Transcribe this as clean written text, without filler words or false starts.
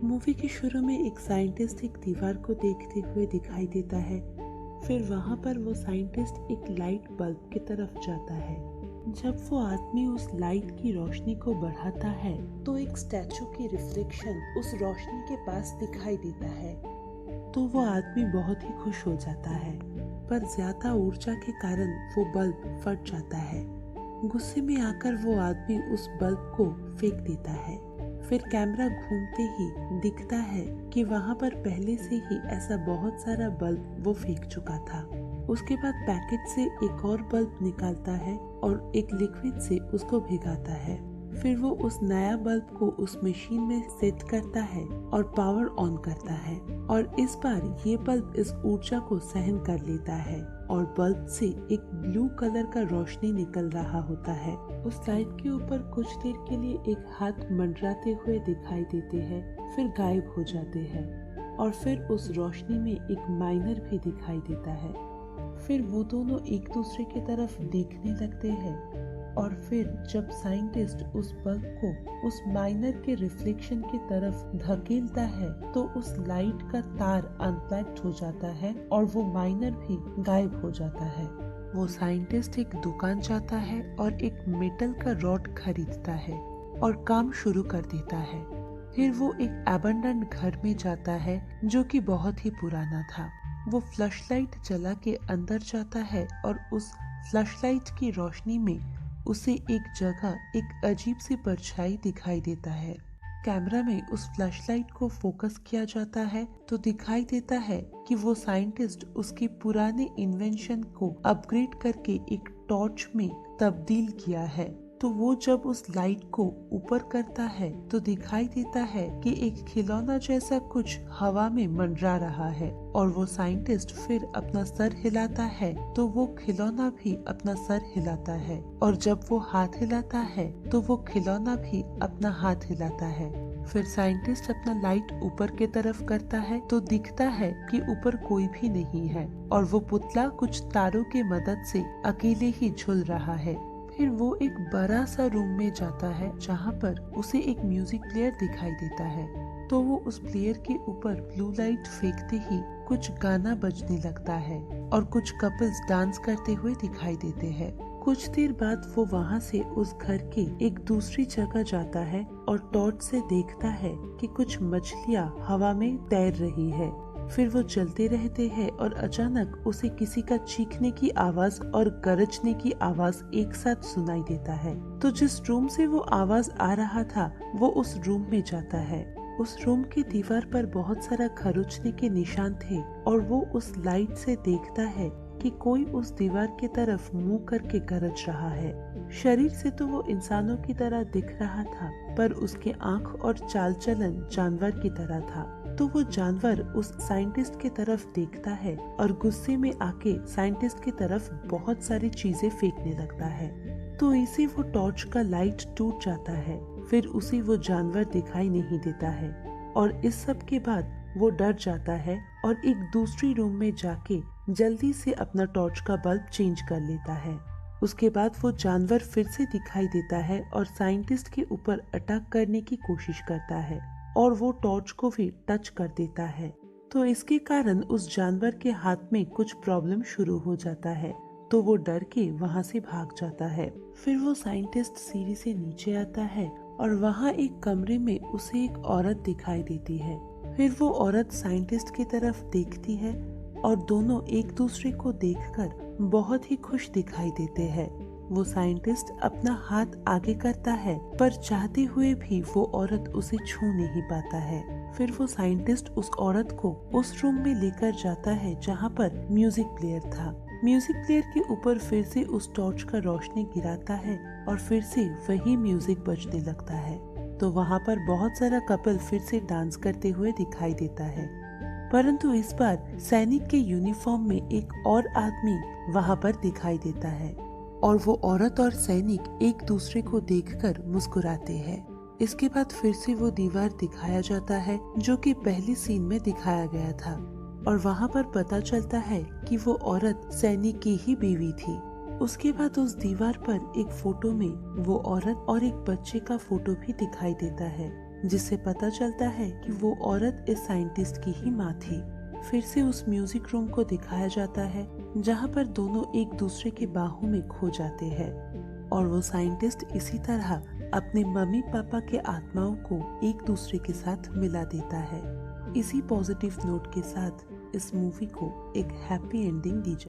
Movie के शुरू में एक साइंटिस्ट एक दीवार को देखते हुए दिखाई देता है। फिर वहाँ पर वो साइंटिस्ट एक लाइट बल्ब की तरफ जाता है। जब वो आदमी उस लाइट की रोशनी को बढ़ाता है तो एक स्टैचू की रिफ्लेक्शन उस रोशनी के पास दिखाई देता है। तो वो आदमी बहुत ही खुश हो जाता है, पर ज्यादा ऊर्जा के कारण वो बल्ब फट जाता है। गुस्से में आकर वो आदमी उस बल्ब को फेंक देता है। फिर कैमरा घूमते ही दिखता है कि वहाँ पर पहले से ही ऐसा बहुत सारा बल्ब वो फेंक चुका था। उसके बाद पैकेट से एक और बल्ब निकालता है और एक लिक्विड से उसको भिगाता है। फिर वो उस नया बल्ब को उस मशीन में सेट करता है और पावर ऑन करता है, और इस बार ये बल्ब इस ऊर्जा को सहन कर लेता है और बल्ब से एक ब्लू कलर का रोशनी निकल रहा होता है। उस लाइट के ऊपर कुछ देर के लिए एक हाथ मंडराते हुए दिखाई देते हैं, फिर गायब हो जाते हैं और फिर उस रोशनी में एक माइनर भी दिखाई देता है। फिर वो दोनों एक दूसरे की तरफ देखने लगते हैं और फिर जब साइंटिस्ट उस बल्ब को उस माइनर के रिफ्लेक्शन की तरफ धकेलता है तो उस लाइट का तार अनप्लग्ड हो जाता है और वो माइनर भी गायब हो जाता है। वो साइंटिस्ट एक दुकान जाता है और एक मेटल का रॉड खरीदता है और काम शुरू कर देता है। फिर वो एक एबंडन्ड घर में जाता है जो कि बहुत ही पुराना था। वो फ्लैशलाइट जला के अंदर जाता है और उस फ्लैशलाइट की रोशनी में उसे एक जगह एक अजीब सी परछाई दिखाई देता है। कैमरा में उस फ्लैशलाइट को फोकस किया जाता है तो दिखाई देता है कि वो साइंटिस्ट उसके पुराने इन्वेंशन को अपग्रेड करके एक टॉर्च में तब्दील किया है। तो वो जब उस लाइट को ऊपर करता है तो दिखाई देता है कि एक खिलौना जैसा कुछ हवा में मंडरा रहा है, और वो साइंटिस्ट फिर अपना सर हिलाता है तो वो खिलौना भी अपना सर हिलाता है, और जब वो हाथ हिलाता है तो वो खिलौना भी अपना हाथ हिलाता है। फिर साइंटिस्ट अपना लाइट ऊपर की तरफ करता है तो दिखता है कि ऊपर कोई भी नहीं है और वो पुतला कुछ तारों के मदद से अकेले ही झूल रहा है। फिर वो एक बड़ा सा रूम में जाता है जहाँ पर उसे एक म्यूजिक प्लेयर दिखाई देता है। तो वो उस प्लेयर के ऊपर ब्लू लाइट फेंकते ही कुछ गाना बजने लगता है और कुछ कपल्स डांस करते हुए दिखाई देते हैं। कुछ देर बाद वो वहाँ से उस घर के एक दूसरी जगह जाता है और टॉर्च से देखता है कि कुछ मछलियाँ हवा में तैर रही है। फिर वो चलते रहते हैं और अचानक उसे किसी का चीखने की आवाज और गरजने की आवाज एक साथ सुनाई देता है। तो जिस रूम से वो आवाज आ रहा था वो उस रूम में जाता है। उस रूम की दीवार पर बहुत सारा खरोचने के निशान थे और वो उस लाइट से देखता है कि कोई उस दीवार की तरफ मुंह करके गरज रहा है। शरीर से तो वो इंसानों की तरह दिख रहा था, पर उसके आंख और चाल चलन जानवर की तरह था। तो वो जानवर उस साइंटिस्ट की तरफ देखता है और गुस्से में आके साइंटिस्ट की तरफ बहुत सारी चीजें फेंकने लगता है। तो इसे वो टॉर्च का लाइट टूट जाता है। फिर उसे वो जानवर दिखाई नहीं देता है और इस सब के बाद वो डर जाता है और एक दूसरी रूम में जाके जल्दी से अपना टॉर्च का बल्ब चेंज कर लेता है। उसके बाद वो जानवर फिर से दिखाई देता है और साइंटिस्ट के ऊपर अटैक करने की कोशिश करता है और वो टॉर्च को भी टच कर देता है। तो इसके कारण उस जानवर के हाथ में कुछ प्रॉब्लम शुरू हो जाता है, तो वो डर के वहाँ से भाग जाता है। फिर वो साइंटिस्ट सीढ़ी से नीचे आता है और वहाँ एक कमरे में उसे एक औरत दिखाई देती है। फिर वो औरत साइंटिस्ट की तरफ देखती है और दोनों एक दूसरे को देखकर बहुत ही खुश दिखाई देते हैं। वो साइंटिस्ट अपना हाथ आगे करता है, पर चाहते हुए भी वो औरत उसे छू नहीं पाता है। फिर वो साइंटिस्ट उस औरत को उस रूम में लेकर जाता है जहाँ पर म्यूजिक प्लेयर था। म्यूजिक प्लेयर के ऊपर फिर से उस टॉर्च का रोशनी गिराता है और फिर से वही म्यूजिक बजने लगता है। तो वहाँ पर बहुत सारा कपल फिर से डांस करते हुए दिखाई देता है, परंतु इस बार सैनिक के यूनिफॉर्म में एक और आदमी वहाँ पर दिखाई देता है और वो औरत और सैनिक एक दूसरे को देखकर मुस्कुराते हैं। इसके बाद फिर से वो दीवार दिखाया जाता है जो कि पहली सीन में दिखाया गया था, और वहाँ पर पता चलता है कि वो औरत सैनिक की ही बीवी थी। उसके बाद उस दीवार पर एक फोटो में वो औरत और एक बच्चे का फोटो भी दिखाई देता है जिससे पता चलता है कि वो औरत इस साइंटिस्ट की ही माँ थी। फिर से उस म्यूजिक रूम को दिखाया जाता है जहाँ पर दोनों एक दूसरे के बाहों में खो जाते हैं और वो साइंटिस्ट इसी तरह अपने मम्मी पापा के आत्माओं को एक दूसरे के साथ मिला देता है। इसी पॉजिटिव नोट के साथ इस मूवी को एक हैप्पी एंडिंग दी जाए।